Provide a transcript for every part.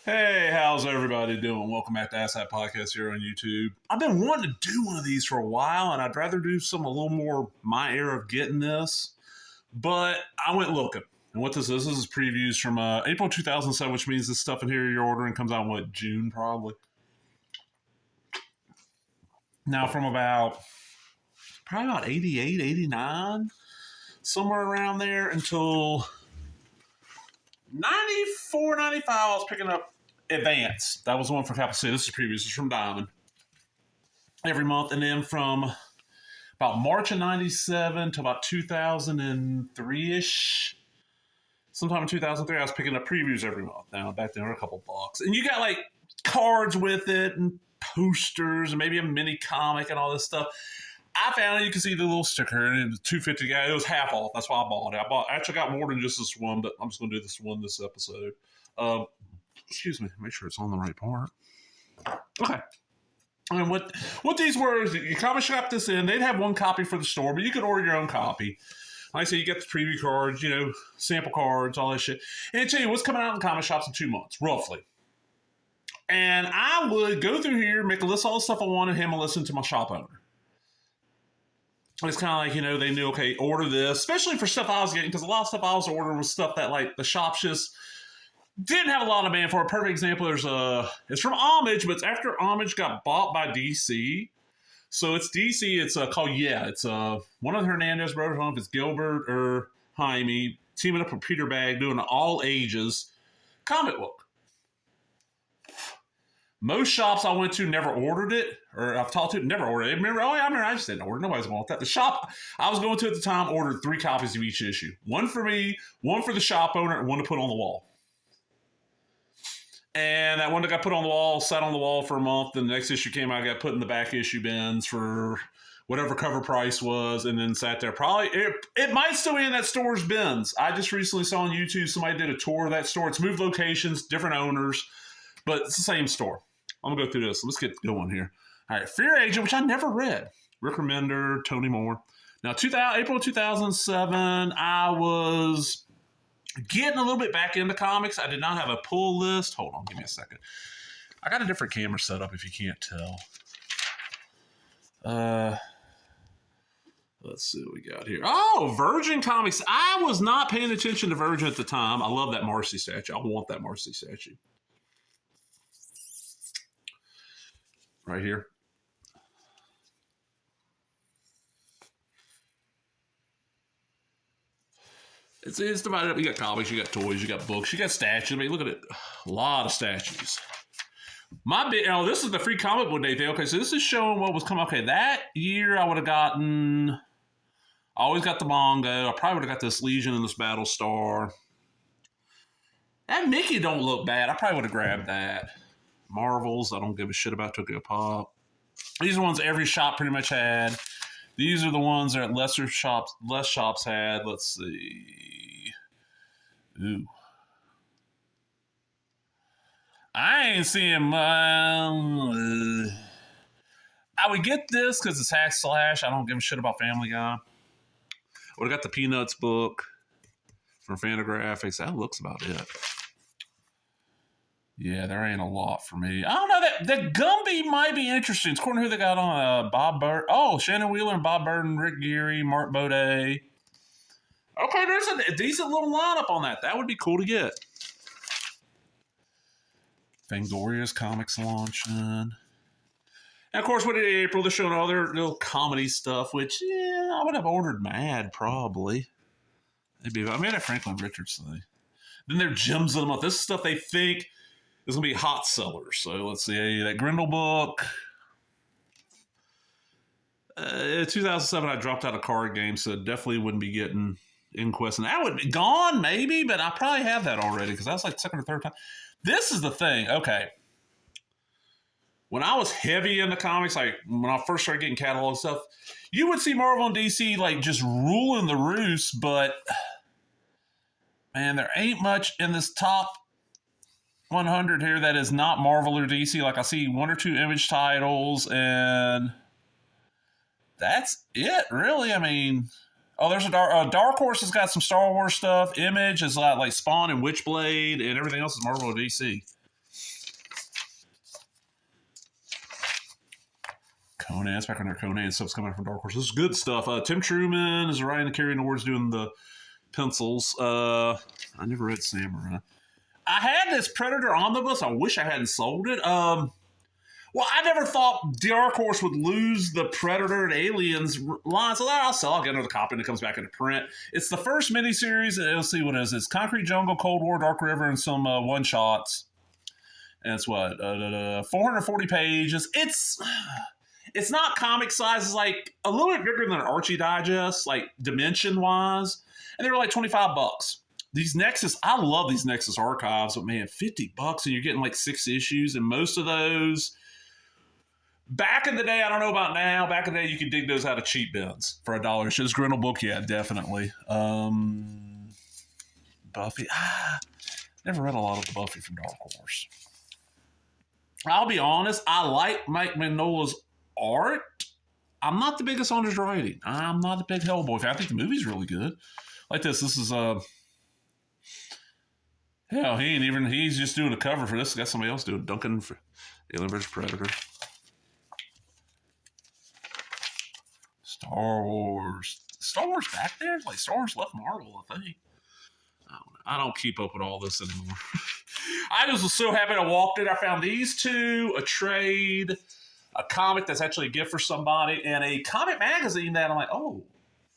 Hey, how's everybody doing? Welcome back to Ask That Podcast here on YouTube. I've been wanting to do one of these for a while, and I'd rather do some a little more my era of getting this, but I went looking. And what this is previews from April 2007, which means this stuff in here you're ordering comes out in, what, June probably? Now from probably about 88, 89, somewhere around there until 94, 95, I was picking up Advance. That was the one for Capital City. This is previews. This is from Diamond. Every month. And then from about March of 97 to about 2003-ish, sometime in 2003, I was picking up previews every month. Now, back then, there were a couple bucks. And you got, like, cards with it and posters and maybe a mini comic and all this stuff. I found it. You can see the little sticker, and it was $2.50. It was half off. That's why I bought it. I actually got more than just this one, but I'm just going to do this one this episode. Excuse me. Make sure it's on the right part. Okay. And what these were is you comic shop this in. They'd have one copy for the store, but you could order your own copy. Like I say, you get the preview cards, sample cards, all that shit. And they tell you what's coming out in comic shops in 2 months, roughly. And I would go through here, make a list of all the stuff I wanted, him and listen to my shop owner. It's kind of like, they knew, okay, order this, especially for stuff I was getting, because a lot of stuff I was ordering was stuff that, like, the shops just didn't have a lot of demand for. A perfect example, it's from Homage, but it's after Homage got bought by DC. So it's DC, it's called, it's one of the Hernandez brothers, I don't know if it's Gilbert or Jaime, teaming up with Peter Bagge, doing an all ages comic book. Most shops I went to never ordered it, or I've talked to never ordered it. I just didn't order. Nobody's going to want that. The shop I was going to at the time ordered 3 copies of each issue. One for me, one for the shop owner, and one to put on the wall. And that one that got put on the wall sat on the wall for a month. Then the next issue came out, got put in the back issue bins for whatever cover price was, and then sat there. Probably, it might still be in that store's bins. I just recently saw on YouTube somebody did a tour of that store. It's moved locations, different owners, but it's the same store. I'm going to go through this. Let's get going here. All right, Fear Agent, which I never read. Rick Remender, Tony Moore. Now, April 2007, I was getting a little bit back into comics. I did not have a pull list. Hold on, give me a second. I got a different camera set up if you can't tell. Let's see what we got here. Oh, Virgin Comics. I was not paying attention to Virgin at the time. I love that Marcy statue. I want that Marcy statue. Right here. It's divided up. You got comics, you got toys, you got books, you got statues. I mean, look at it. A lot of statues. This is the free comic book day thing. Okay, so this is showing what was coming. Okay, that year I would have gotten. I always got the manga. I probably would have got this Legion and this Battlestar. That Mickey don't look bad. I probably would have grabbed that. Marvels, I don't give a shit about Tokyo Pop. These are ones every shop pretty much had. These are the ones that less shops had. Let's see. Ooh. I ain't seeing I would get this because it's hack slash. I don't give a shit about Family Guy. I would have got the Peanuts book from Fantagraphics. That looks about it. Yeah, there ain't a lot for me. I don't know. That Gumby might be interesting. It's according to who they got on Bob Burton. Oh, Shannon Wheeler and Bob Burton, Rick Geary, Mark Baudet. Okay, there's a decent little lineup on that. That would be cool to get. Fangoria's Comics launching. And of course, what in April, they're showing all their little comedy stuff, which, I would have ordered Mad, probably. I made a Franklin Richards thing. Then they're gems of the month. This is stuff they think is going to be hot sellers. So let's see, that Grindel book. 2007, I dropped out of card games, so definitely wouldn't be getting Inquest. And that would be gone, maybe, but I probably have that already because that was like second or third time. This is the thing. Okay. When I was heavy into comics, like when I first started getting catalog stuff, you would see Marvel and DC like just ruling the roost, but man, there ain't much in this top 100 here that is not Marvel or DC. Like I see 1 or 2 Image titles, and that's it, really. I mean, there's a Dark Horse has got some Star Wars stuff. Image is like Spawn and Witchblade, and everything else is Marvel or DC. Conan. That's back when their Conan stuff's coming out from Dark Horse. This is good stuff. Tim Truman is writing and carrying the words, doing the pencils. I never read Samurai. I had this Predator omnibus. I wish I hadn't sold it. Well, I never thought Dark Horse would lose the Predator and Aliens line, so I'll sell. I'll get another copy and it comes back into print. It's the first miniseries. Let's see what it is. It's Concrete Jungle, Cold War, Dark River, and some one-shots. And it's what? 440 pages. It's not comic size. It's like a little bit bigger than an Archie Digest, like dimension-wise. And they were like $25. These Nexus, I love these Nexus archives, but man, $50 and you're getting like 6 issues, and most of those... Back in the day, I don't know about now. Back in the day, you could dig those out of cheap bins for $1. This Grindle book, yeah, definitely. Buffy, never read a lot of the Buffy from Dark Horse. I'll be honest, I like Mike Mignola's art. I'm not the biggest on his writing. I'm not a big Hellboy fan. I think the movie's really good. Like this is hell, he's just doing a cover for this. Got somebody else doing Duncan for Alien vs. Predator. Star Wars back there? Like Star Wars left Marvel, I think. I don't keep up with all this anymore. I just was so happy I walked in. I found these two, a trade, a comic that's actually a gift for somebody, and a comic magazine that I'm like, oh,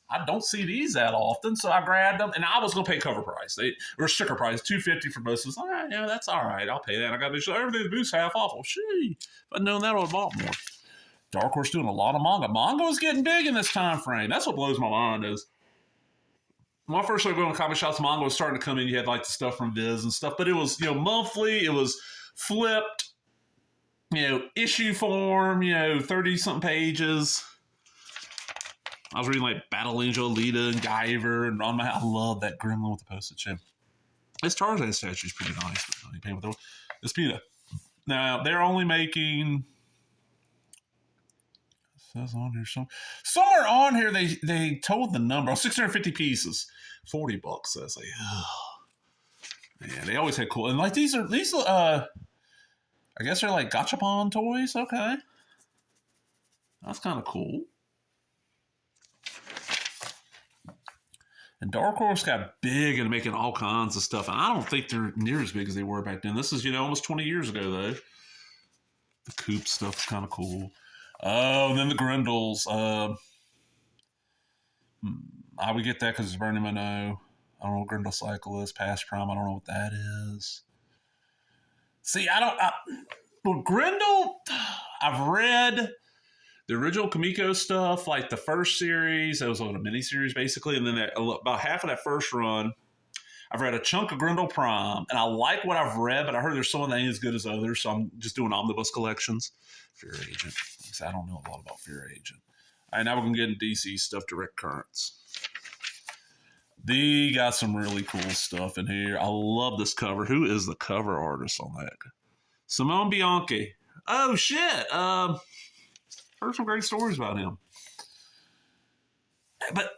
I don't see these that often. So I grabbed them, and I was going to pay cover price. They were sticker price, $2.50 for most of us. All right, yeah, that's all right. I'll pay that. I got to show everything the booth's half off. Well, if I'd known that, I would have bought more. Dark Horse doing a lot of manga. Manga was getting big in this time frame. That's what blows my mind is when I first started going to comic shops, manga was starting to come in. You had like the stuff from Viz and stuff, but it was, monthly. It was flipped, issue form, 30-something pages. I was reading like Battle Angel, Alita, and Guyver, and I love that Gremlin with the postage stamp. This Tarzan statue is pretty nice. This PETA. Now, they're only making... Says on here somewhere on here they told the number 650 pieces, $40 says like, man, they always had cool, and like these I guess they're like gachapon toys. Okay, that's kind of cool. And Dark Horse got big and making all kinds of stuff, and I don't think they're near as big as they were back then. This is almost 20 years ago though. The Coop stuff is kind of cool. Oh, and then the Grindles. I would get that because it's Burning Minot. I don't know what Grindle Cycle is. Past Prime, I don't know what that is. See, well, Grindle, I've read the original Kamiko stuff, like the first series. That was on a miniseries, basically. And then about half of that first run, I've read a chunk of Grindle Prime. And I like what I've read, but I heard there's some that ain't as good as others. So I'm just doing omnibus collections. Fear Agent. I don't know a lot about Fear Agent. All right, now we're going to get into DC stuff, Direct Currents. They got some really cool stuff in here. I love this cover. Who is the cover artist on that? Simone Bianchi. Oh, shit. Heard some great stories about him. But,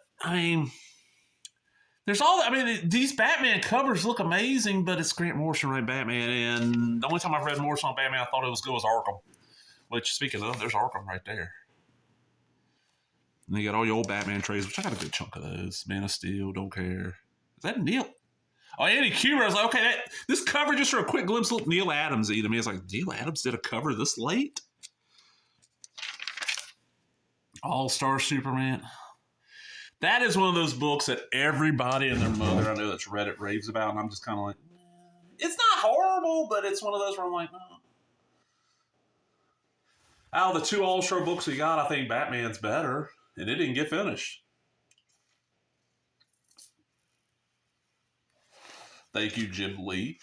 these Batman covers look amazing, but it's Grant Morrison writing Batman, and the only time I've read Morrison on Batman I thought it was good was Arkham. Which, speaking of, there's Arkham right there. And they got all your old Batman trades, which I got a good chunk of those. Man of Steel, don't care. Is that Neil? Oh, Andy Kubert. I was like, okay, this cover just for a quick glimpse looked Neil Adams-y to me. I was like, Neil Adams did a cover this late? All-Star Superman. That is one of those books that everybody and their mother I know that's Reddit raves about, and I'm just kind of like, it's not horrible, but it's one of those where I'm like, no. Out of the 2 All-Star books we got, I think Batman's better, and it didn't get finished. Thank you, Jim Lee.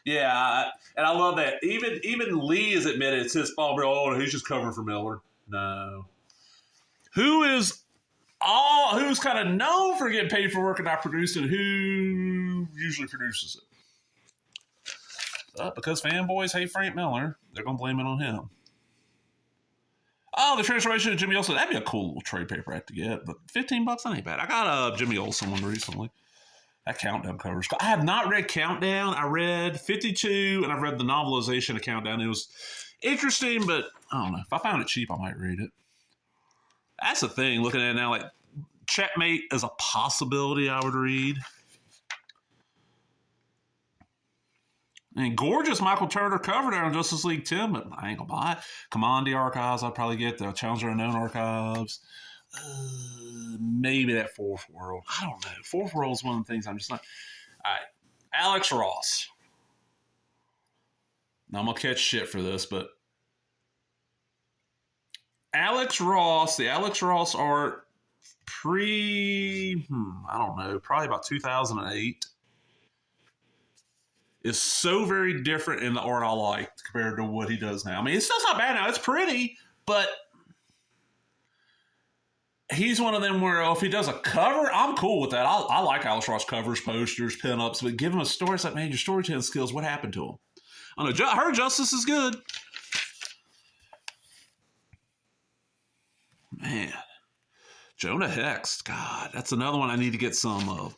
Yeah, and I love that. Even Lee has admitted it's his fault. Oh, he's just covering for Miller. No. Who's kind of known for getting paid for work and not producing? Who usually produces it? But because fanboys hate Frank Miller, they're going to blame it on him. Oh, the transformation of Jimmy Olsen. That'd be a cool little trade paper I have to get. But $15, that ain't bad. I got a Jimmy Olsen one recently. That Countdown covers. I have not read Countdown. I read 52, and I've read the novelization of Countdown. interesting, but I don't know. If I found it cheap, I might read it. That's the thing. Looking at it now, like Checkmate is a possibility I would read. And gorgeous Michael Turner cover there on Justice League 10, but I ain't gonna buy it. Commandy Archives, I'd probably get the Challenger Unknown Archives. Maybe that Fourth World. I don't know. Fourth World is one of the things I'm just not. All right. Alex Ross. Now I'm gonna catch shit for this, but Alex Ross, the Alex Ross art I don't know, probably about 2008. Is so very different in the art I like compared to what he does now. I mean, it's still not bad now. It's pretty, but he's one of them where if he does a cover, I'm cool with that. I like Alex Ross covers, posters, pinups, but give him a story. It's like, man, your storytelling skills, what happened to him? I don't know. I heard Justice is good. Man. Jonah Hex. God, that's another one I need to get some of.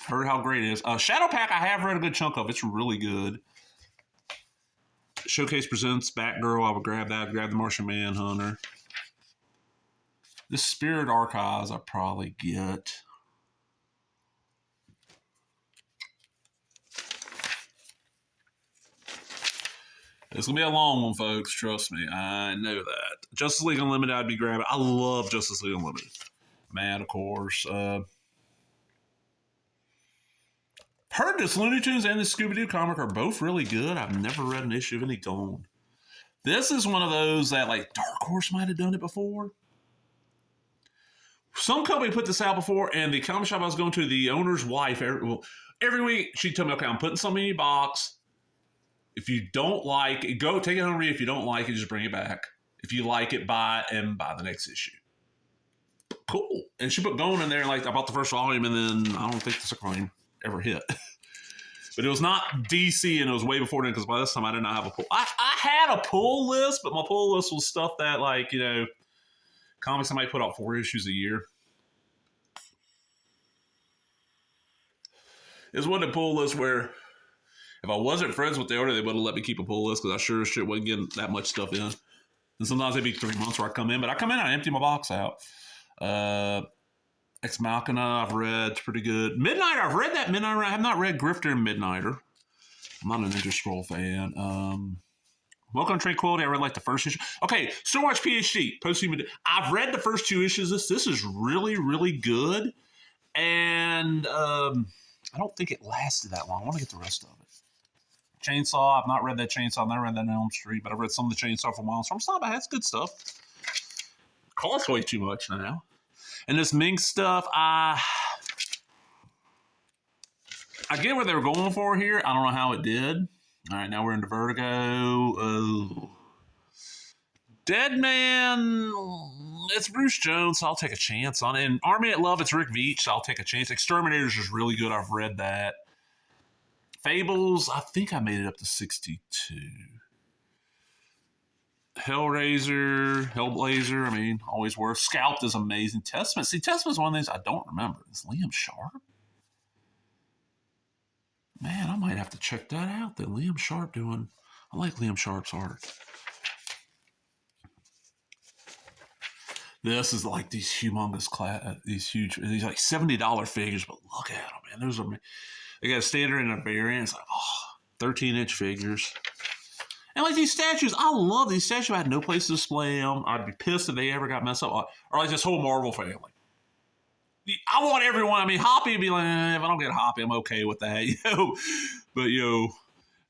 Heard how great it is. Shadow Pack, I have read a good chunk of. It's really good. Showcase Presents Batgirl. I would grab that. I'd grab the Martian Manhunter. The Spirit Archives, I'd probably get. It's going to be a long one, folks. Trust me. I know that. Justice League Unlimited, I'd be grabbing. I love Justice League Unlimited. Mad, of course. Heard this Looney Tunes and the Scooby-Doo comic are both really good. I've never read an issue of any Gone. This is one of those that, like, Dark Horse might have done it before. Some company put this out before, and the comic shop I was going to, the owner's wife, every week, she told me, okay, I'm putting something in your box. If you don't like it, go take it home and read. If you don't like it, just bring it back. If you like it, buy it and buy the next issue. Cool. And she put Gone in there, like, I bought the first volume, and then I don't think the second volume ever hit. But it was not DC, and it was way before then, because by this time I did not have a pull. I had a pull list, but my pull list was stuff that, like, you know, comics I might put out 4 issues a year. It was one of the pull lists where if I wasn't friends with the owner, they would have let me keep a pull list, because I sure as shit wasn't getting that much stuff in. And sometimes it'd be 3 months where I come in, but I come in and I empty my box out. Ex Machina, I've read. It's pretty good. Midnighter, I've read that Midnighter. I have not read Grifter and Midnighter. I'm not an Ninja Scroll fan. Welcome to Tranquility, I read like the first issue. Okay, so much PhD. Post-human. I've read the first 2 issues. This is really, really good. And I don't think it lasted that long. I want to get the rest of it. Chainsaw, I've not read that Chainsaw. I've never read that in Elm Street, but I've read some of the Chainsaw from Wildstorm. It's not bad. It's good stuff. Costs way too much now. And this Mink stuff, I get what they were going for here. I don't know how it did. All right, now we're into Vertigo. Oh. Dead Man, it's Bruce Jones, so I'll take a chance on it. And Army at Love, it's Rick Veitch, so I'll take a chance. Exterminators is really good. I've read that. Fables, I think I made it up to 62. Hellblazer, I mean, always worth. Scalped is amazing. Testament, see, Testament's one of the things I don't remember. Is Liam Sharp? Man, I might have to check that out then. Liam Sharp doing, I like Liam Sharp's art. This is like these humongous these like $70 figures, but look at them, man. Those are, they got a standard and a variant. It's like, 13-inch figures. And like these statues, I love these statues. I had no place to display them. I'd be pissed if they ever got messed up. Or like this whole Marvel family. I want everyone. I mean, Hoppy would be like, if I don't get Hoppy, I'm okay with that. But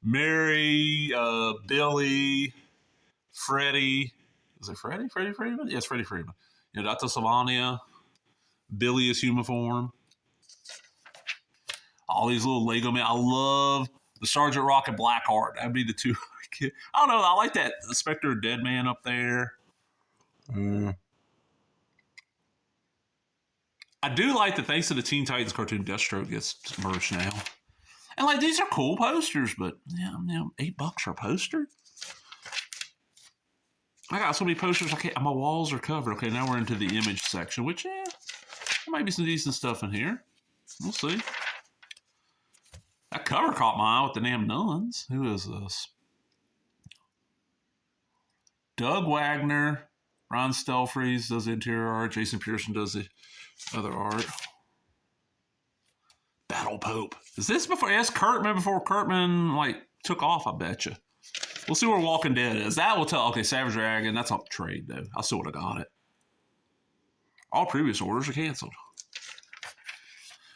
Mary, Billy, Freddie. Is it Freddie? Freddie Freeman? Yes, Freddie Freeman. Dr. Sylvania. Billy is human form. All these little Lego men. I love the Sergeant Rock and Blackheart. That'd be the two. I don't know. I like that Spectre of Dead Man up there. I do like that thanks to the Teen Titans cartoon, Deathstroke gets merged now. And like these are cool posters, but $8 for a poster? I got so many posters, my walls are covered. Okay, now we're into the image section, which, there might be some decent stuff in here. We'll see. That cover caught my eye with the damn nuns. Who is this? Doug Wagner, Ron Stelfreeze does the interior art. Jason Pearson does the other art. Battle Pope. Is this before? Yes, Kurtman before Kurtman like took off. I bet you. We'll see where Walking Dead is. That will tell. Okay, Savage Dragon. That's off trade though. I still would have got it. All previous orders are canceled.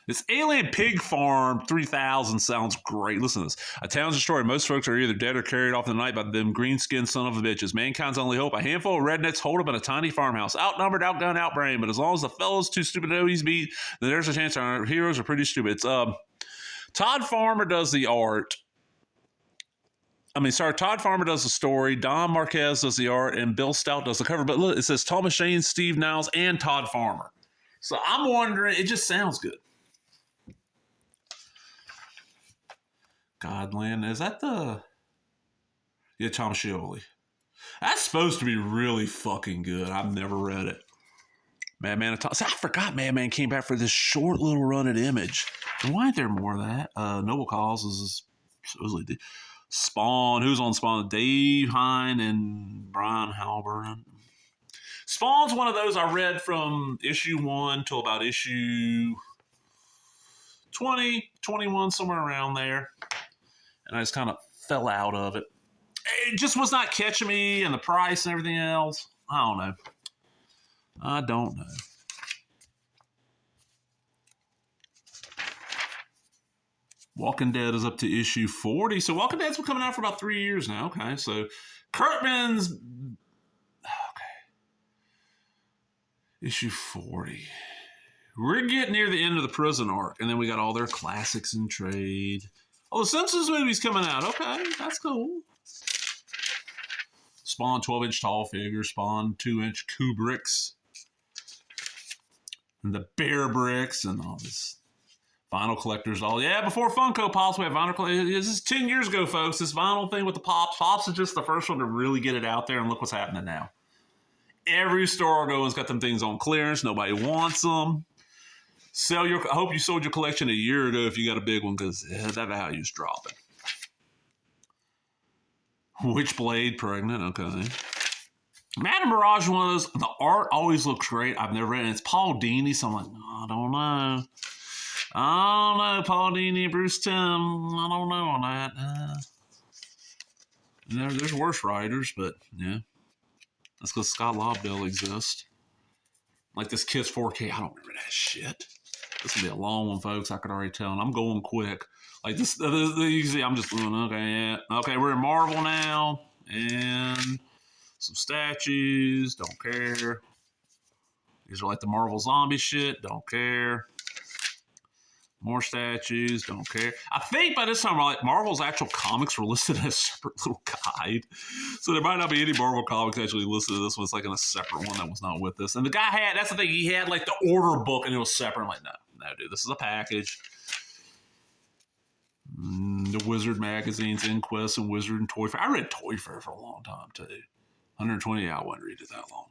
This Alien Pig Farm 3000 sounds great. Listen to this. A town's destroyed. Most folks are either dead or carried off in the night by them green-skinned son of a bitches. Mankind's only hope. A handful of rednecks hold up in a tiny farmhouse. Outnumbered, outgunned, outbrained. But as long as the fellow's too stupid to know he's beat, then there's a chance our heroes are pretty stupid. It's Todd Farmer does the art. Todd Farmer does the story. Don Marquez does the art. And Bill Stout does the cover. But look, it says Thomas Shane, Steve Niles, and Todd Farmer. So I'm wondering, it just sounds good. Godland, is that the... Yeah, Tom Scioli. That's supposed to be really fucking good. I've never read it. Madman, I forgot Madman came back for this short little run at Image. Why ain't there more of that? Noble Cause is supposedly... Spawn, who's on Spawn? Dave Hine and Brian Halbert. Spawn's one of those I read from issue 1 till about issue 20, 21, somewhere around there. And I just kind of fell out of it. It just was not catching me, and the price and everything else. I don't know. Walking Dead is up to issue 40. So Walking Dead's been coming out for about 3 years now. Okay, so Kurtman's... Okay. Issue 40. We're getting near the end of the prison arc, and then we got all their classics in trade. Oh, the Simpsons movie's coming out. Okay, that's cool. Spawn 12-inch tall figure, Spawn 2-inch Kubricks, and the Bear Bricks, and all this vinyl collectors. All before Funko Pops, we had vinyl collectors. This is 10 years ago, folks. This vinyl thing with the Pops. Pops is just the first one to really get it out there, and look what's happening now. Every store goes got them things on clearance. Nobody wants them. I hope you sold your collection a year ago if you got a big one, because that value's dropping. Witchblade pregnant, okay. Madame Mirage, one of those. The art always looks great. I've never read it. It's Paul Dini, so I'm like, I don't know. Paul Dini, Bruce Timm. I don't know on that. There's worse writers, but yeah. That's because Scott Lobdell exists. Like this Kiss 4K. I don't remember that shit. This will be a long one, folks. I could already tell. And I'm going quick. Like this, usually I'm just doing, okay, yeah. Okay, we're in Marvel now. And some statues. Don't care. These are like the Marvel zombie shit. Don't care. More statues. Don't care. I think by this time, like Marvel's actual comics were listed in a separate little guide. So there might not be any Marvel comics actually listed. This one's like in a separate one that was not with this. And the guy that's the thing, he had like the order book and it was separate. I'm like, no, dude, this is a package. The Wizard magazines, Inquest and Wizard and Toy Fair. I read Toy Fair for a long time too. 120, I wouldn't read it that long.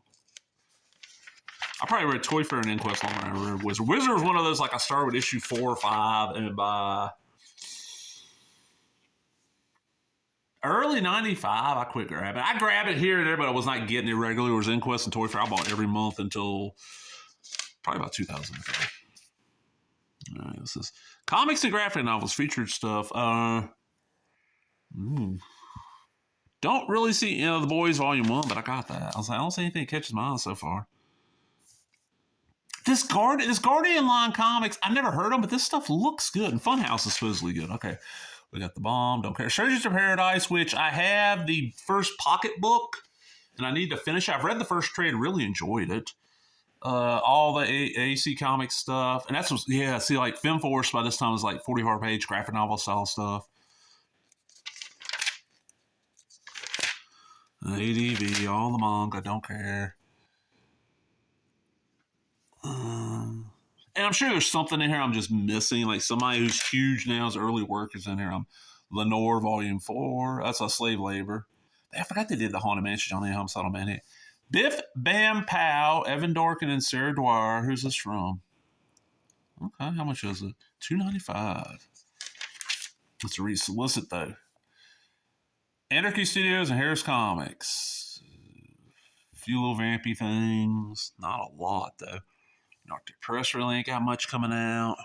I probably read Toy Fair and Inquest longer than I read Wizard. Wizard was one of those, like I started with issue 4 or 5, and by early 95, I quit grabbing it. I grabbed it here and there, but I was not getting it regularly. It was Inquest and Toy Fair. I bought every month until probably about 2003. All right, this is comics and graphic novels, featured stuff. Don't really see, The Boys Volume 1, but I got that. I was like, I don't see anything that catches my eye so far. This Guardian line comics, I've never heard of them, but this stuff looks good. And Funhouse is supposedly good. Okay, we got The Bomb, Don't Care. Surgeons of Paradise, which I have the first pocket book, and I need to finish. I've read the first trade, really enjoyed it. All the AC Comics stuff. And that's, like FemForce by this time was like 44-page graphic novel style stuff. ADV, all the manga, Don't Care. And I'm sure there's something in here I'm just missing. Like somebody who's huge now, his early work is in here. Lenore Volume 4. That's a slave labor. I forgot they did the Haunted Mansion, Johnny Homicide on Manhattan. Biff Bam Pow, Evan Dorkin, and Sarah Dwyer. Who's this from? Okay, how much is it? $2.95. Let's re-solicit though. Anarchy Studios and Harris Comics. few little vampy things. Not a lot, though. Arctic Press really ain't got much coming out.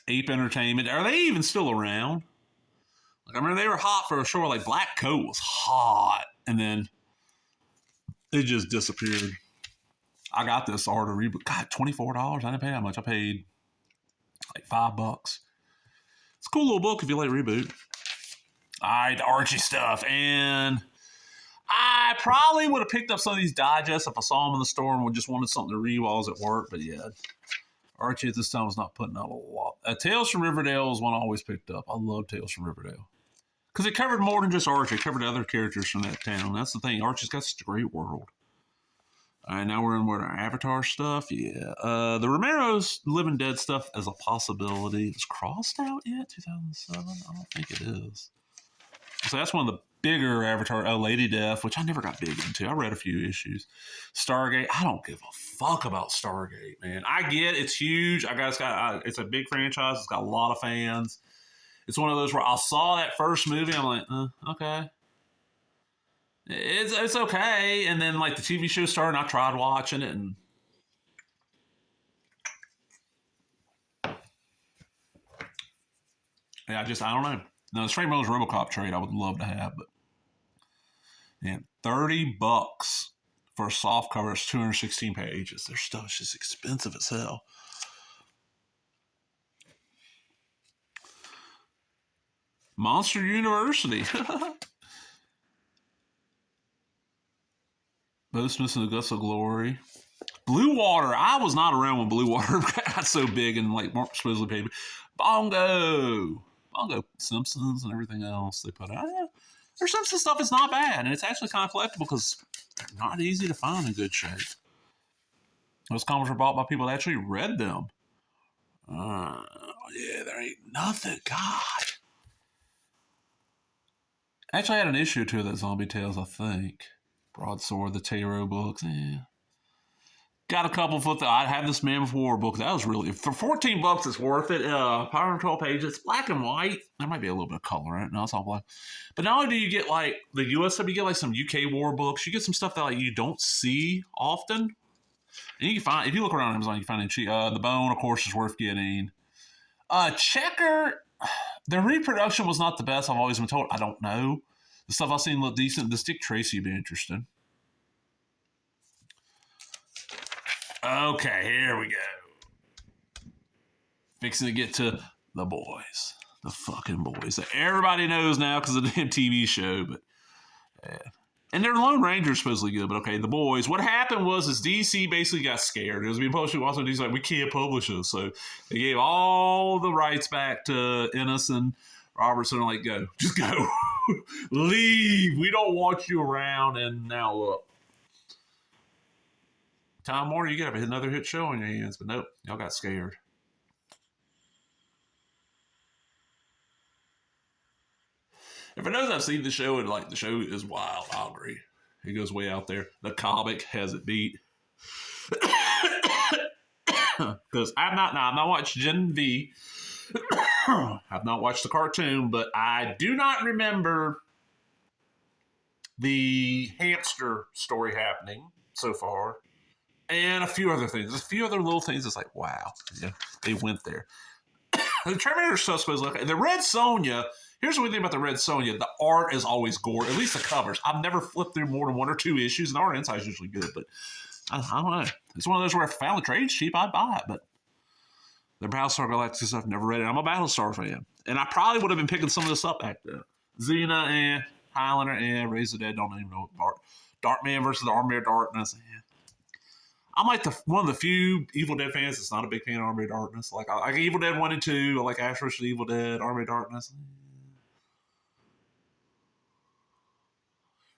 Ape Entertainment. Are they even still around? Like, I remember they were hot for a show. Like, Black Coat was hot. And then it just disappeared. I got this Art of Reboot. God, $24. I didn't pay that much. I paid like $5. It's a cool little book if you like Reboot. All right, the Archie stuff. And I probably would have picked up some of these digests if I saw them in the store and just wanted something to read while I was at work. But yeah, Archie at this time was not putting out a lot. Tales from Riverdale is one I always picked up. I love Tales from Riverdale. Because it covered more than just Archie. It covered other characters from that town. That's the thing. Archie's got such a great world. All right, now we're in our Avatar stuff. Yeah. The Romero's Living Dead stuff as a possibility. Is Crossed out yet? 2007? I don't think it is. So that's one of the bigger Avatar, Lady Death, which I never got big into. I read a few issues. Stargate, I don't give a fuck about Stargate, man. I get it's huge. It's a big franchise. It's got a lot of fans. It's one of those where I saw that first movie. I'm like, okay. It's okay. And then like the TV show started and I tried watching it and yeah, I don't know. Now the Straight Miller's RoboCop trade I would love to have, but man, $30 for a soft cover. It's 216 pages. Their stuff's just expensive as hell. Monster University. Boastmas and Augusta Glory. Blue Water. I was not around when Blue Water got so big and like supposedly paid. Bongo Simpsons and everything else they put out. Yeah, their Simpsons stuff is not bad, and it's actually kind of collectible because they're not easy to find in good shape. Those comics were bought by people that actually read them. Yeah, there ain't nothing. God. Actually, I had an issue or two of that Zombie Tales, I think. Broadsword, the Tarot books. Yeah. Got a couple foot. I have this Man of War book. That was really for $14. It's worth it. 512 pages, black and white. There might be a little bit of color in it. No, it's all black. But not only do you get like the US stuff, you get like some UK war books. You get some stuff that like you don't see often. And you can find if you look around Amazon, you can find it cheap. The Bone, of course, is worth getting. Checker. Their reproduction was not the best. I've always been told. I don't know. The stuff I've seen look decent. The Dick Tracy would be interesting. Okay, here we go. Fixing to get to the boys. The fucking boys that everybody knows now because of the damn TV show. But yeah. And their Lone Ranger is supposedly good, but okay, the boys. What happened was DC basically got scared. It was being published also DC's like, we can't publish this. So they gave all the rights back to Ennis and Robertson, like, go. Just go. Leave. We don't want you around. And now look. Time Warner, you got another hit show on your hands, but nope, y'all got scared. And for those I've seen the show, and like the show is wild, I'll agree. It goes way out there. The comic has it beat. Because I've not watched Gen V. I've not watched the cartoon, but I do not remember the hamster story happening so far. And a few other things. A few other little things. It's like, wow. Yeah, they went there. The Terminator stuff supposed to look. The Red Sonja. Here's the weird thing about the Red Sonja. The art is always gore. At least the covers. I've never flipped through more than one or two issues. And the art inside is usually good. But I don't know. It's one of those where if I found the trade cheap, I'd buy it. But the Battlestar Galactica stuff, never read it. I'm a Battlestar fan. And I probably would have been picking some of this up back then. Xena, Highlander, Raise the Dead, don't even know. Darkman versus the Army of Darkness, I'm like one of the few Evil Dead fans that's not a big fan of Army of Darkness. Like Evil Dead 1 and 2. I like Ash vs. Evil Dead, Army of Darkness.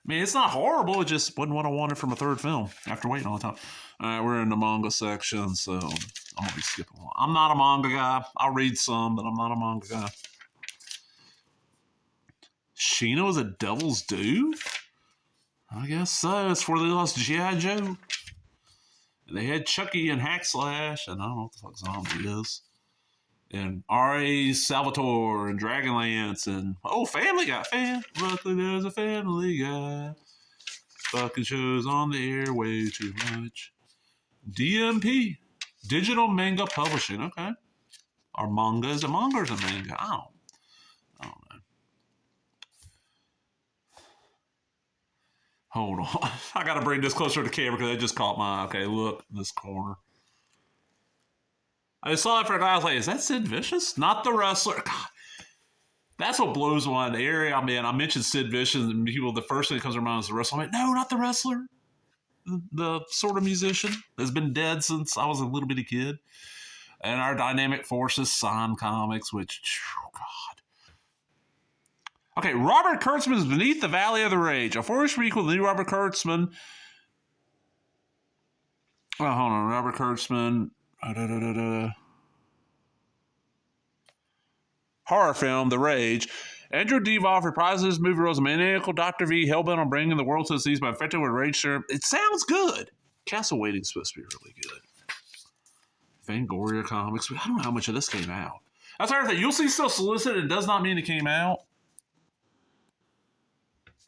I mean, it's not horrible. It just wasn't what I wanted from a third film after waiting all the time. All right, we're in the manga section, so I'm going to be skipping along. I'm not a manga guy. I'll read some, but I'm not a manga guy. Shino is a Devil's Due? I guess so. It's for the lost G.I. Joe. They had Chucky and Hack Slash, and I don't know what the fuck Zombie is. And R.A. Salvatore and Dragonlance and Family Guy fan. Luckily there's a Family Guy. Fucking shows on the air way too much. DMP, Digital Manga Publishing. Okay. Are mangas a manga or is a manga? I don't know. Hold on. I got to bring this closer to the camera because I just caught my eye. Okay, look, this corner. I saw it for a guy. I was like, is that Sid Vicious? Not the wrestler. God, that's what blows my in the area. I mean, I mentioned Sid Vicious and people, the first thing that comes to mind is the wrestler. I'm like, no, not the wrestler. The sort of musician that's been dead since I was a little bitty kid. And our Dynamic Forces signed comics, which, God. Okay, Robert Kurtzman's Beneath the Valley of the Rage. A forest prequel to the new Robert Kurtzman. Oh, hold on. Robert Kurtzman. Horror film, The Rage. Andrew Devoff reprises his movie role as a maniacal Dr. V, hellbent on bringing the world to the seas by infected with rage serum. It sounds good. Castle Waiting's supposed to be really good. Fangoria Comics. I don't know how much of this came out. That's another thing. You'll see still solicited. It does not mean it came out.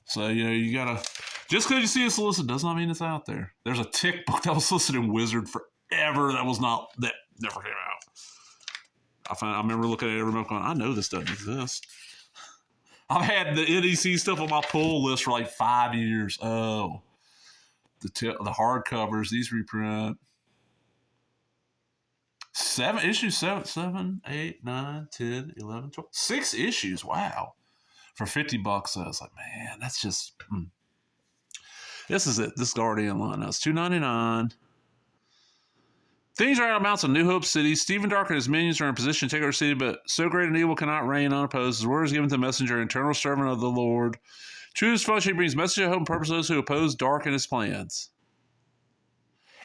So, you gotta... Just because you see it solicited does not mean it's out there. There's a Tick book that was solicited in Wizard forever that never came out. I remember looking at it every month going, I know this doesn't exist. I've had the NEC stuff on my pull list for like 5 years. Oh. The hardcovers, these reprint. 7 issues, 7, 8, 9, 10, 11, 12. 6 issues, wow. For $50, I was like, man, that's just... This is it. This Guardian line. Now it's $2.99. Things are out of mounts of New Hope City. Stephen Dark and his minions are in position to take our city, but so great an evil cannot reign unopposed. His word is given to the messenger, eternal servant of the Lord. True to his fellowship, he brings message of hope and purpose to those who oppose Dark and his plans.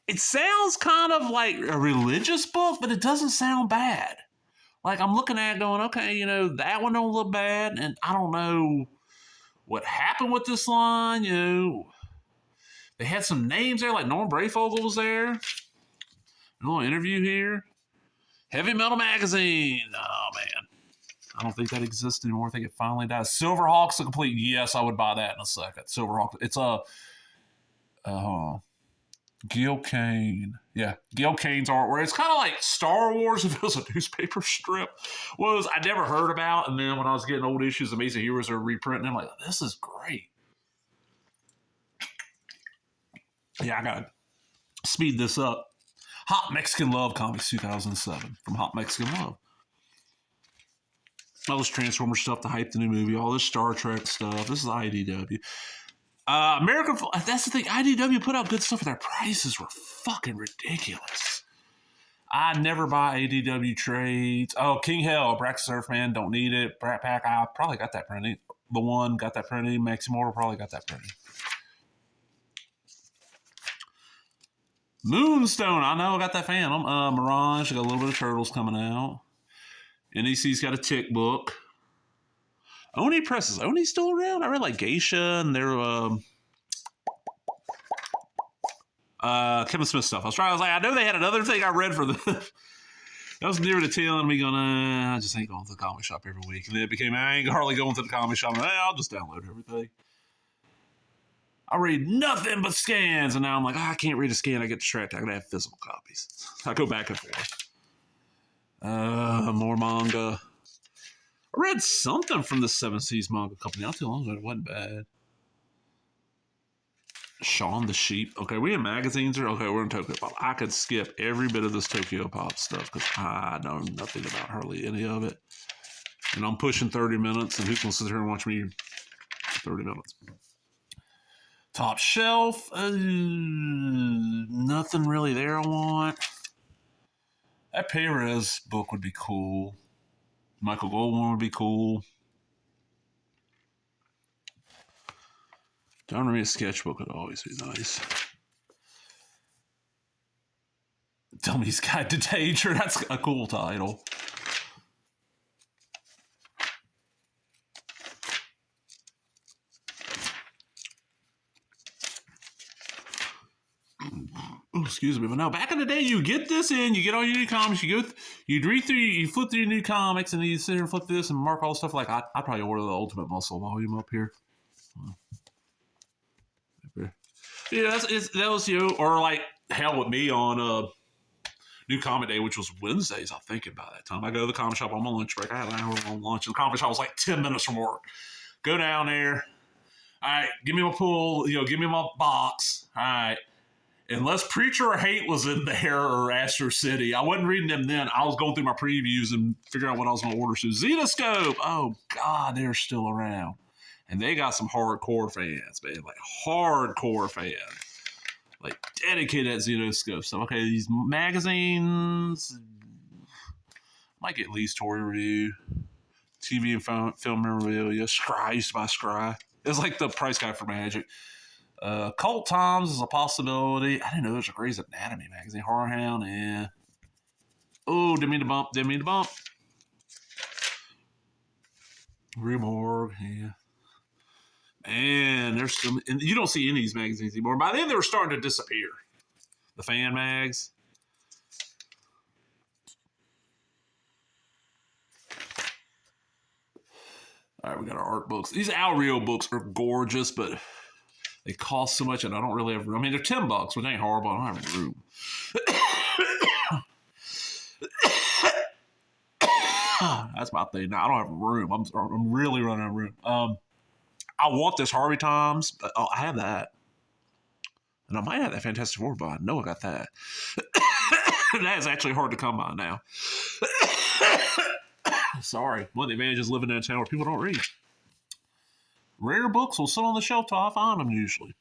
It sounds kind of like a religious book, but it doesn't sound bad. Like, I'm looking at it going, okay, that one don't look bad, and I don't know what happened with this line, They had some names there, like Norm Brayfogle was there. A little interview here. Heavy Metal Magazine. Oh, man. I don't think that exists anymore. I think it finally died. Silverhawk's a complete... Yes, I would buy that in a second. Silverhawk. It's a... Gil Kane. Yeah, Gil Kane's artwork. It's kind of like Star Wars if it was a newspaper strip. I never heard about, and then when I was getting old issues, Amazing Heroes are reprinting. I'm like, this is great. Yeah, I got to speed this up. Hot Mexican Love Comics 2007 from Hot Mexican Love. All this Transformer stuff to hype the new movie, all this Star Trek stuff. This is IDW. American, that's the thing. IDW put out good stuff, but their prices were fucking ridiculous. I never buy IDW trades. Oh, King Hell, Brax Surfman, don't need it. Brat Pack, I probably got that printing. The One got that printing. Maximortal probably got that printing. Moonstone, I know I got that Phantom. Mirage, got a little bit of Turtles coming out. NEC's got a Tick book. Oni Press, is Oni still around? I read like Geisha and their Kevin Smith stuff. I was like, I know they had another thing I read for the that was near the tail end of me going, I just ain't going to the comic shop every week. And then it became, I ain't hardly going to the comic shop. I'll just download everything. I read nothing but scans, and now I'm like, I can't read a scan. I get distracted. I gotta have physical copies. I go back and forth. More manga. I read something from the Seven Seas manga company not too long ago. It wasn't bad. Shaun the Sheep. Okay, we in magazines or okay, we're in Tokyo Pop. I could skip every bit of this Tokyo Pop stuff because I know nothing about hardly any of it. And I'm pushing 30 minutes, and who's gonna sit here and watch me 30 minutes? Top shelf, nothing really there I want. That Perez book would be cool. Michael Goldman would be cool. John Ramirez sketchbook would always be nice. Dummy's Guide to Danger, that's a cool title. Oh, excuse me, but no, back in the day, you get this in, you get all your new comics, you'd read through, you flip through your new comics, and you sit here and flip through this and mark all the stuff. Like, I'd probably order the Ultimate Muscle volume up here. Yeah, that was, you know, or like, hell with me on New Comic Day, which was Wednesdays, I think, about that time. I go to the comic shop on my lunch break. I had an hour long lunch, and the comic shop was like 10 minutes from work. Go down there. All right, give me my pool, you know, give me my box. All right. Unless Preacher of Hate was in there or Astro City, I wasn't reading them then. I was going through my previews and figuring out what I was going to order. So Zetascope, oh God, they're still around. And they got some hardcore fans, man. Like hardcore fans. Like dedicated at Zetascope. So, okay, these magazines, might get Lee's Toy Review, TV and film memorabilia, Scry, I used to buy Scry. It was like the price guide for Magic. Cult Times is a possibility. I didn't know there's a Grey's Anatomy magazine. Horror Hound, yeah. Oh, didn't mean to bump. Remorgue, yeah. And there's some, and you don't see any of these magazines anymore. By then, they were starting to disappear. The fan mags. All right, we got our art books. These Al Rio books are gorgeous, but they cost so much, and I don't really have room. I mean, they're $10, which ain't horrible. I don't have room. That's my thing. Now I don't have room. I'm really running out of room. I want this Harvey Times, but I have that, and I might have that Fantastic Four, but I know I got that. That is actually hard to come by now. Sorry, one of the advantages living in a town where people don't read. Rare books will sit on the shelf till I find them usually.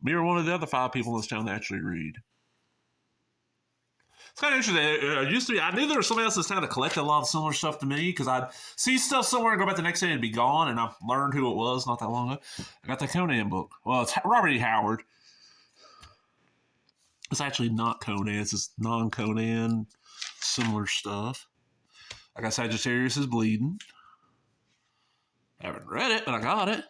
Me or one of the other 5 people in this town that actually read. It's kind of interesting. I knew there was somebody else that's kind of collected a lot of similar stuff to me because I'd see stuff somewhere and go back the next day and it'd be gone, and I learned who it was not that long ago. I got the Conan book. Well, it's Robert E. Howard. It's actually not Conan. It's just non-Conan, similar stuff. I got Sagittarius is Bleeding. I haven't read it, but I got it.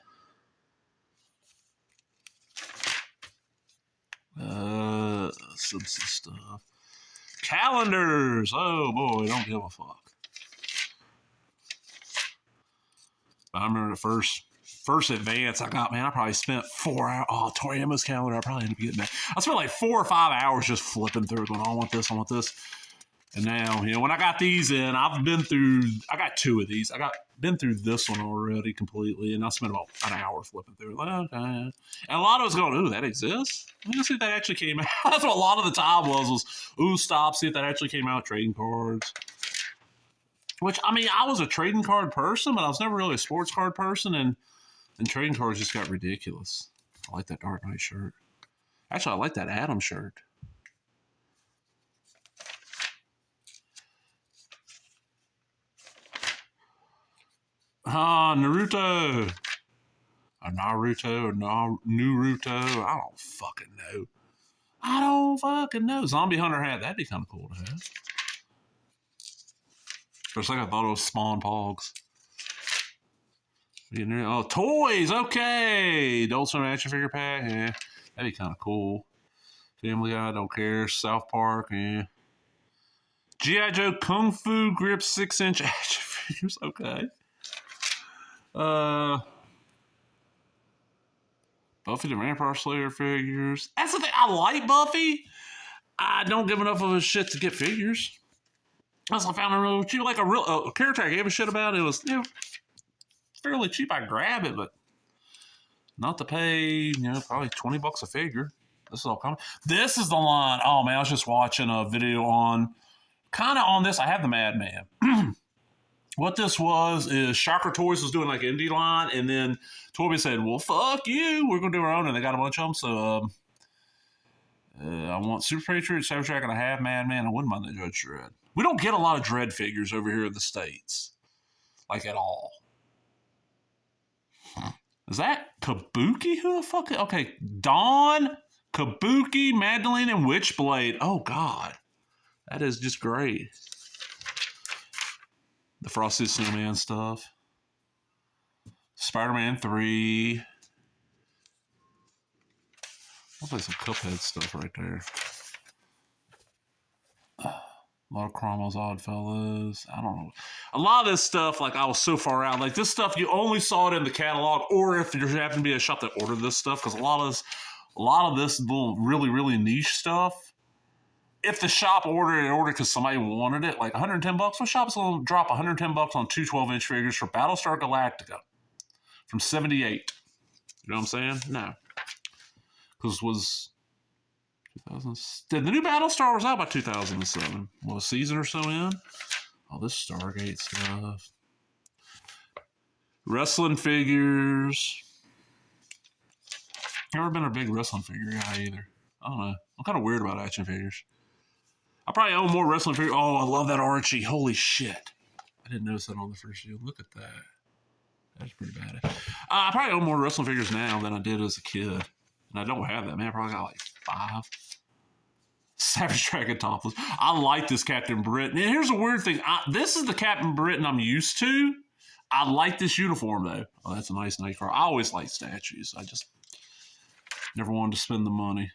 Simpson stuff. Calendars. Oh boy, don't give a fuck. I remember the first advance I got, man, I probably spent 4 hours. Oh, Tori Amos calendar. I probably ended up getting that. I spent like 4 or 5 hours just flipping through it, going, I want this, I want this. And now, you know, when I got these in, I got 2 of these. Been through this one already completely, and I spent about an hour flipping through it. Like, okay. And a lot of us going, ooh, that exists? Let me see if that actually came out. That's what a lot of the time was, ooh, stop, see if that actually came out, trading cards. Which, I mean, I was a trading card person, but I was never really a sports card person, and trading cards just got ridiculous. I like that Dark Knight shirt. Actually, I like that Adam shirt. Naruto. Or Naruto or Naruto. I don't fucking know. Zombie Hunter hat. That'd be kind of cool to have. First thing I thought it was Spawn Pogs. Oh, toys. Okay. Adult Swim action figure pack. Yeah. That'd be kind of cool. Family Guy. Don't care. South Park. Yeah. G.I. Joe Kung Fu Grip 6-inch action figures. Okay. Buffy the Vampire Slayer figures. That's the thing. I like Buffy. I don't give enough of a shit to get figures. Unless I found a real cheap, like a character I gave a shit about. It was, you know, fairly cheap. I grab it, but not to pay, you know, probably $20 a figure. This is all coming. This is the line. Oh man, I was just watching a video on this. I have the Madman. What this was is Shocker Toys was doing like an indie line, and then Toby said, well, fuck you, we're going to do our own, and they got a bunch of them, so I want Super Patriot, Cybertruck, and I have Madman. I wouldn't mind the Judge Dredd. We don't get a lot of Dredd figures over here in the States, like at all. Is that Kabuki? Who the fuck? Okay, Dawn, Kabuki, Madeline, and Witchblade. Oh, God. That is just great. The Frosty Snowman stuff. Spider-Man 3. I'll play some Cuphead stuff right there. A lot of Cromwell's Oddfellows. I don't know. A lot of this stuff, like I was so far out. Like this stuff, you only saw it in the catalog, or if there happened to be a shop that ordered this stuff, because a lot of this little really really niche stuff. If the shop ordered it because somebody wanted it, like $110, what shop's gonna drop $110 on two 12-inch figures for Battlestar Galactica from '78? You know what I'm saying? No, because was 2000. The new Battlestar was out by 2007. Well, a season or so in. All this Stargate stuff. Wrestling figures. Never been a big wrestling figure guy either. I don't know. I'm kind of weird about action figures. I probably own more wrestling figures. Oh, I love that Archie. Holy shit. I didn't notice that on the first view. Look at that. That's pretty bad. I probably own more wrestling figures now than I did as a kid. And I don't have that, man. I probably got like 5. Savage Dragon topless. I like this Captain Britain. And here's a weird thing. This is the Captain Britain I'm used to. I like this uniform, though. Oh, that's a nice night car. I always like statues. I just never wanted to spend the money.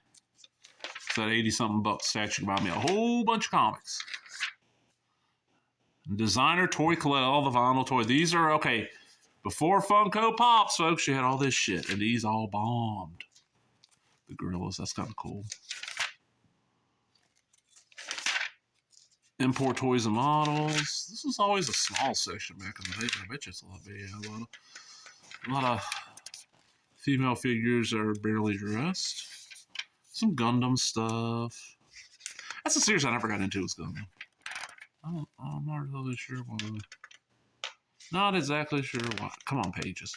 So that 80-something buck statue can buy me a whole bunch of comics. Designer toy collect, all the vinyl toy. These are, okay, before Funko Pops, folks, you had all this shit. And these all bombed. The gorillas, that's kind of cool. Import toys and models. This was always a small section back in the day, but I bet you it's a lot bigger. A lot of female figures are barely dressed. Some Gundam stuff. That's a series I never got into, was Gundam. I'm not really sure why. Not exactly sure why. Come on, pages.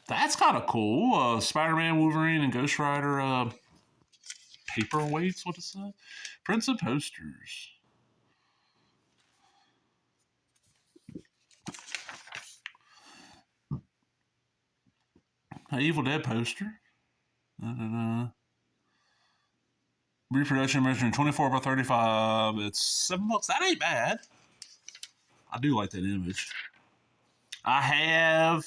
That's kind of cool. Spider-Man, Wolverine, and Ghost Rider paperweights. What is that? Prints and posters. An Evil Dead poster. Reproduction measuring 24 by 35. It's $7. That ain't bad. I do like that image. I have.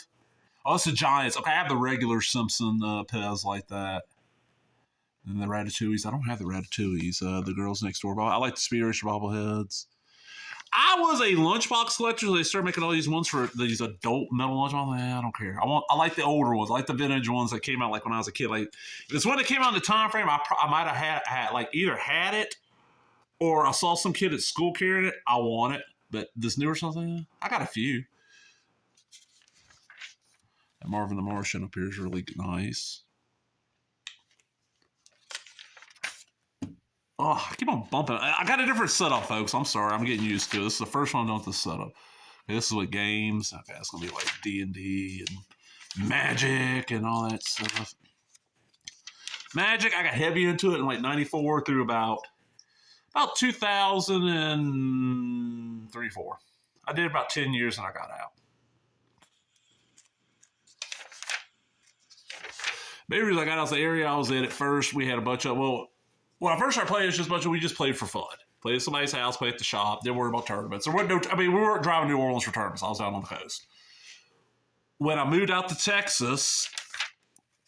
Oh, it's the Giants. Okay, I have the regular Simpson Pez like that. And the Ratatouilles. I don't have the Ratatouilles. The Girls Next Door. I like the Speed Racer bobbleheads. I was a lunchbox collector. So they started making all these ones for these adult metal lunchboxes. I don't care. I like the older ones. I like the vintage ones that came out like when I was a kid. Like this one that came out in the time frame. I might have had like either had it or I saw some kid at school carrying it. I want it. But this newer something, I got a few. And Marvin the Martian appears really nice. Oh, I keep on bumping. I got a different setup, folks. I'm sorry. I'm getting used to it. This is the first one I'm doing with this setup. Okay, this is with games. Okay, it's going to be like D&D and Magic and all that stuff. Magic, I got heavy into it in like 94 through about 2003, 4. I did about 10 years and I got out. Maybe reason I got out of the area I was in at first, we had a bunch of, when I first started playing, it's just we just played for fun. Played at somebody's house, played at the shop, didn't worry about tournaments. We weren't driving to New Orleans for tournaments. I was out on the coast. When I moved out to Texas,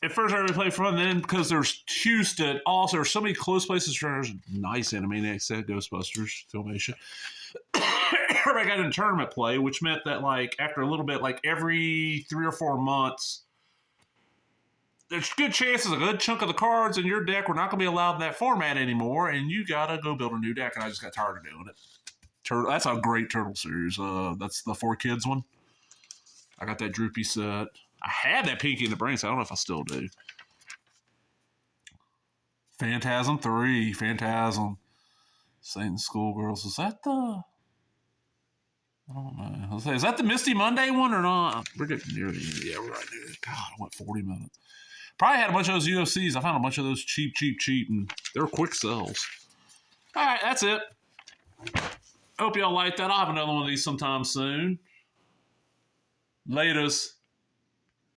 at first I really played for fun. Then because there's Houston, also there's so many close places for nice Animaniacs, Ghostbusters, Filmation. Everybody got into tournament play, which meant that like after a little bit, like every 3 or 4 months, there's good chances a good chunk of the cards in your deck were not going to be allowed in that format anymore, and you got to go build a new deck, and I just got tired of doing it. That's a great Turtle series. That's the 4 Kids one. I got that Droopy set. I had that Pinky and the Brain set. I don't know if I still do. Phantasm 3. Phantasm. Satan Schoolgirls. Is that the... I don't know. Is that the Misty Monday one or not? We're getting near the end. Yeah, we're right near it. God, I went 40 minutes. Probably had a bunch of those UFCs. I found a bunch of those cheap, and they were quick sells. All right, that's it. Hope y'all like that. I'll have another one of these sometime soon. Latest.